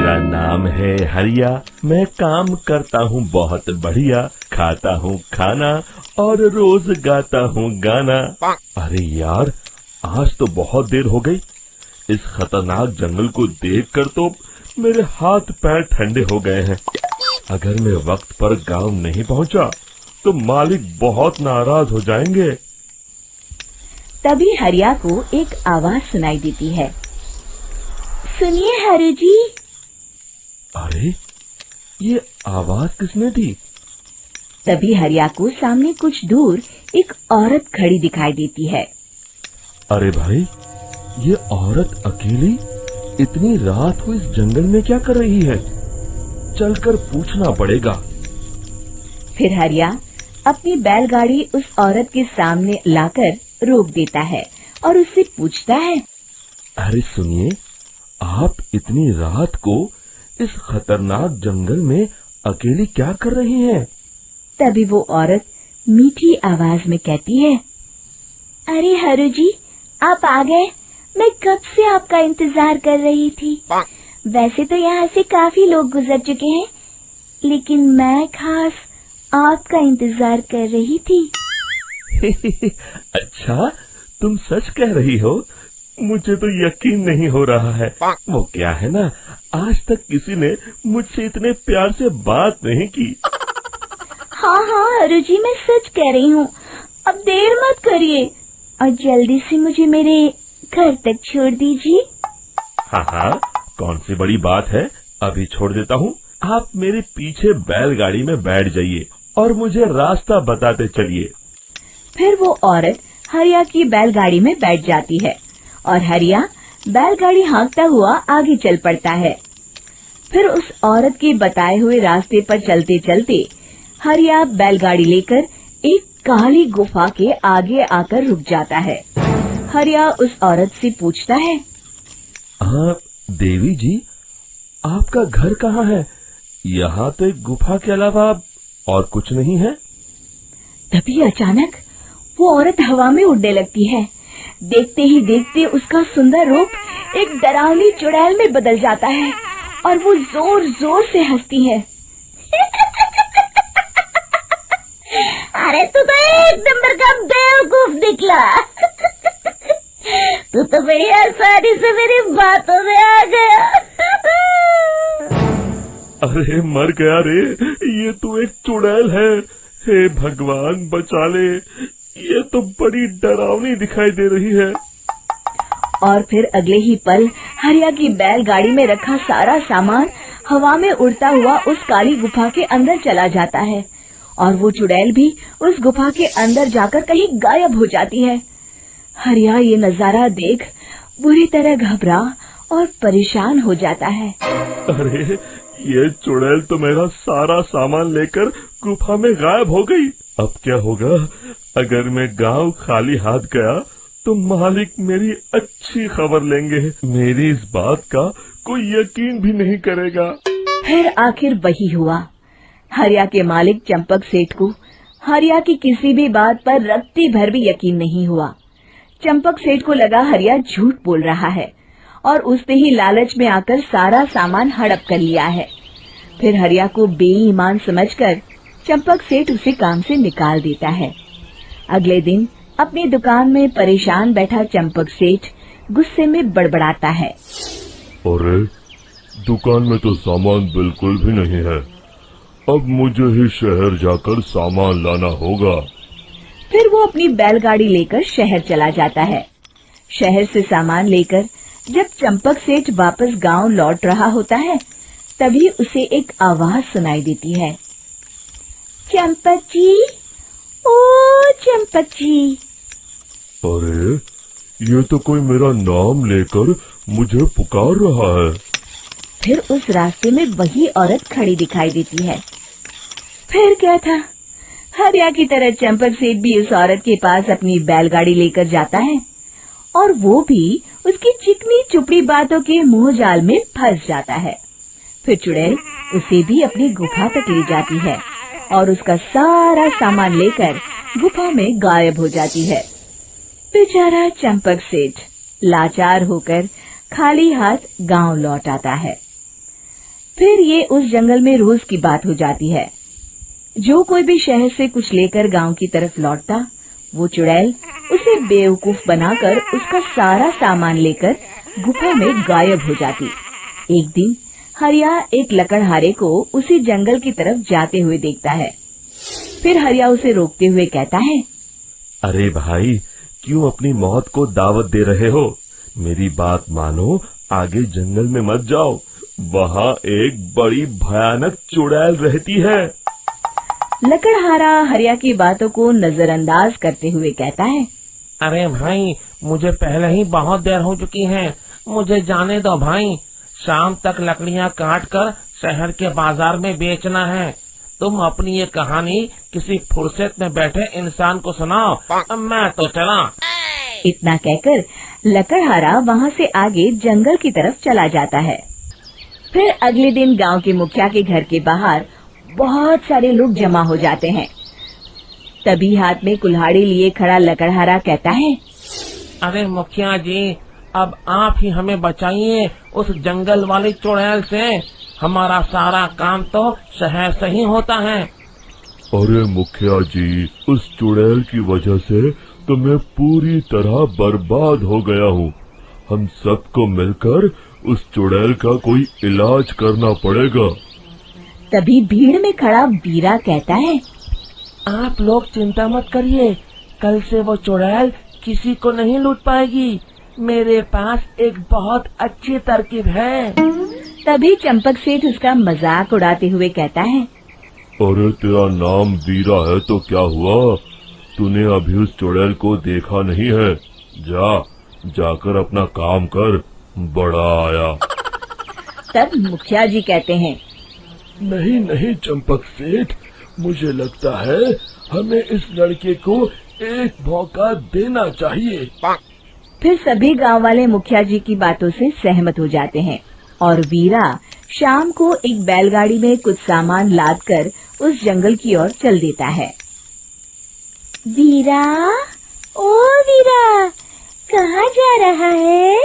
मेरा नाम है हरिया, मैं काम करता हूँ बहुत बढ़िया, खाता हूँ खाना और रोज गाता हूँ गाना। अरे यार, आज तो बहुत देर हो गई। इस खतरनाक जंगल को देखकर तो मेरे हाथ पैर ठंडे हो गए हैं। अगर मैं वक्त पर गांव नहीं पहुंचा तो मालिक बहुत नाराज हो जाएंगे। तभी हरिया को एक आवाज सुनाई देती है। सुनिए हरु जी। अरे, ये आवाज किसने दी? तभी हरिया को सामने कुछ दूर एक औरत खड़ी दिखाई देती है। अरे भाई, ये औरत अकेली इतनी रात को इस जंगल में क्या कर रही है? चलकर पूछना पड़ेगा। फिर हरिया अपनी बैलगाड़ी उस औरत के सामने लाकर रोक देता है और उससे पूछता है। अरे सुनिए, आप इतनी रात को इस खतरनाक जंगल में अकेली क्या कर रही हैं? तभी वो औरत मीठी आवाज में कहती है। अरे हरु जी, आप आ गए। मैं कब से आपका इंतजार कर रही थी। वैसे तो यहाँ से काफी लोग गुजर चुके हैं, लेकिन मैं खास आपका इंतजार कर रही थी। अच्छा, तुम सच कह रही हो? मुझे तो यकीन नहीं हो रहा है। वो क्या है ना, आज तक किसी ने मुझसे इतने प्यार से बात नहीं की। हाँ हाँ हरु जी, मैं सच कह रही हूँ। अब देर मत करिए और जल्दी से मुझे मेरे घर तक छोड़ दीजिए। हाँ हाँ, कौन सी बड़ी बात है, अभी छोड़ देता हूँ। आप मेरे पीछे बैलगाड़ी में बैठ जाइए और मुझे रास्ता बताते चलिए। फिर वो औरत हरिया की बैलगाड़ी में बैठ जाती है और हरिया बैलगाड़ी हाँकता हुआ आगे चल पड़ता है। फिर उस औरत के बताए हुए रास्ते पर चलते चलते हरिया बैलगाड़ी लेकर एक काली गुफा के आगे आकर रुक जाता है। हरिया उस औरत से पूछता है। देवी जी, आपका घर कहाँ है? यहाँ तो एक गुफा के अलावा और कुछ नहीं है। तभी अचानक वो औरत हवा में उड़ने लगती है। देखते ही देखते उसका सुंदर रूप एक डरावनी चुड़ैल में बदल जाता है और वो जोर जोर से हंसती है। अरे तू तो एक नंबर का बेवकूफ निकला। तू तो बड़ी आसानी से मेरी बातों में आ गया। अरे मर गया रे, ये तो एक चुड़ैल है। हे भगवान बचा ले, ये तो बड़ी डरावनी दिखाई दे रही है। और फिर अगले ही पल हरिया की बैलगाड़ी में रखा सारा सामान हवा में उड़ता हुआ उस काली गुफा के अंदर चला जाता है और वो चुड़ैल भी उस गुफा के अंदर जाकर कहीं गायब हो जाती है। हरिया ये नजारा देख बुरी तरह घबरा और परेशान हो जाता है। अरे, ये चुड़ैल तो मेरा सारा सामान लेकर गुफा में गायब हो गई। अब क्या होगा? अगर मैं गांव खाली हाथ गया तो मालिक मेरी अच्छी खबर लेंगे। मेरी इस बात का कोई यकीन भी नहीं करेगा। फिर आखिर वही हुआ। हरिया के मालिक चंपक सेठ को हरिया की किसी भी बात पर रत्ती भर भी यकीन नहीं हुआ। चंपक सेठ को लगा हरिया झूठ बोल रहा है और उसने ही लालच में आकर सारा सामान हड़प कर लिया है। फिर हरिया को बेईमान समझकर चंपक सेठ उसे काम से निकाल देता है। अगले दिन अपनी दुकान में परेशान बैठा चंपक सेठ गुस्से में बड़बड़ाता है। अरे, दुकान में तो सामान बिल्कुल भी नहीं है। अब मुझे ही शहर जाकर सामान लाना होगा। फिर वो अपनी बैलगाड़ी लेकर शहर चला जाता है। शहर से सामान लेकर जब चंपक सेठ वापस गांव लौट रहा होता है, तभी उसे एक आवाज सुनाई देती है। चंपक जी, ओ चंपक जी। अरे, ये तो कोई मेरा नाम लेकर मुझे पुकार रहा है। फिर उस रास्ते में वही औरत खड़ी दिखाई देती है। फिर क्या था, हरिया की तरह चंपक सेठ भी उस औरत के पास अपनी बैलगाड़ी लेकर जाता है और वो भी उसकी चिकनी चुपड़ी बातों के मुंह जाल में फंस जाता है। फिर चुड़ैल उसे भी अपनी गुफा तक ले जाती है और उसका सारा सामान लेकर गुफा में गायब हो जाती है। बेचारा चंपक सेठ लाचार होकर खाली हाथ गांव लौट आता है। फिर ये उस जंगल में रोज की बात हो जाती है। जो कोई भी शहर से कुछ लेकर गांव की तरफ लौटता, वो चुड़ैल उसे बेवकूफ बनाकर उसका सारा सामान लेकर गुफा में गायब हो जाती। एक दिन हरिया एक लकड़हारे को उसी जंगल की तरफ जाते हुए देखता है। फिर हरिया उसे रोकते हुए कहता है, अरे भाई, क्यों अपनी मौत को दावत दे रहे हो? मेरी बात मानो, आगे जंगल में मत जाओ, वहाँ एक बड़ी भयानक चुड़ैल रहती है। लकड़हारा हरिया की बातों को नजरअंदाज करते हुए कहता है, अरे भाई, मुझे पहले ही बहुत देर हो चुकी है, मुझे जाने दो भाई। शाम तक लकड़ियाँ काट कर शहर के बाजार में बेचना है। तुम अपनी ये कहानी किसी फुर्सत में बैठे इंसान को सुनाओ, मैं तो चला। इतना कहकर लकड़हारा वहाँ से आगे जंगल की तरफ चला जाता है। फिर अगले दिन गांव के मुखिया के घर के बाहर बहुत सारे लोग जमा हो जाते हैं। तभी हाथ में कुल्हाड़ी लिए खड़ा लकड़हारा कहता है, अरे मुखिया जी, अब आप ही हमें बचाइए उस जंगल वाली चुड़ैल से। हमारा सारा काम तो शहर से ही होता है। अरे मुखिया जी, उस चुड़ैल की वजह से तो मैं पूरी तरह बर्बाद हो गया हूँ। हम सबको मिलकर उस चुड़ैल का कोई इलाज करना पड़ेगा। तभी भीड़ में खड़ा वीरा कहता है, आप लोग चिंता मत करिए, कल से वो चुड़ैल किसी को नहीं लूट पाएगी। मेरे पास एक बहुत अच्छी तरकीब है। तभी चंपक सेठ उसका मजाक उड़ाते हुए कहता है, अरे तेरा नाम वीरा है तो क्या हुआ? तूने अभी उस चुड़ैल को देखा नहीं है? जाकर अपना काम कर, बड़ा आया। तब मुखिया जी कहते हैं, नहीं नहीं चंपक सेठ, मुझे लगता है हमें इस लड़के को एक मौका देना चाहिए। फिर सभी गांव वाले मुखिया जी की बातों से सहमत हो जाते हैं और वीरा शाम को एक बैलगाड़ी में कुछ सामान लादकर उस जंगल की ओर चल देता है। वीरा, ओ वीरा, कहाँ जा रहा है?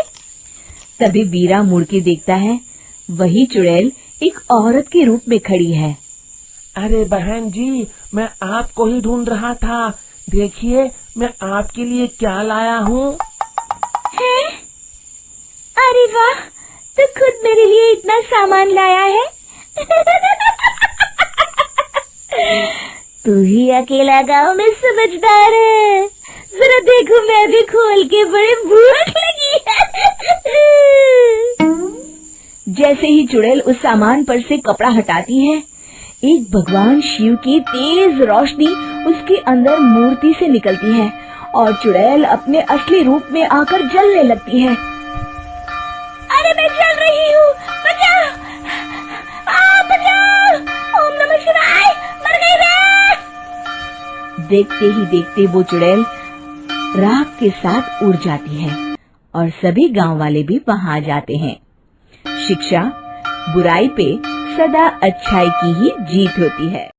तभी वीरा मुड़ के देखता है, वही चुड़ैल एक औरत के रूप में खड़ी है। अरे बहन जी, मैं आपको ही ढूंढ रहा था। देखिए, मैं आपके लिए क्या लाया हूँ। है? अरे वाह, तो खुद मेरे लिए इतना सामान लाया है। तू ही अकेला गांव में समझदार है। जरा देखो, मैं भी खोल के, बड़े भूख लगी है। जैसे ही चुड़ैल उस सामान पर से कपड़ा हटाती है, एक भगवान शिव की तेज रोशनी उसके अंदर मूर्ति से निकलती है और चुड़ैल अपने असली रूप में आकर जलने लगती है। अरे मैं जल रही हूँ, बचाओ! बचाओ! ओम नमः शिवाय, मर गई मैं! देखते ही देखते वो चुड़ैल राख के साथ उड़ जाती है और सभी गांव वाले भी वहां आ जाते हैं। शिक्षा बुराई पे सदा अच्छाई की ही जीत होती है।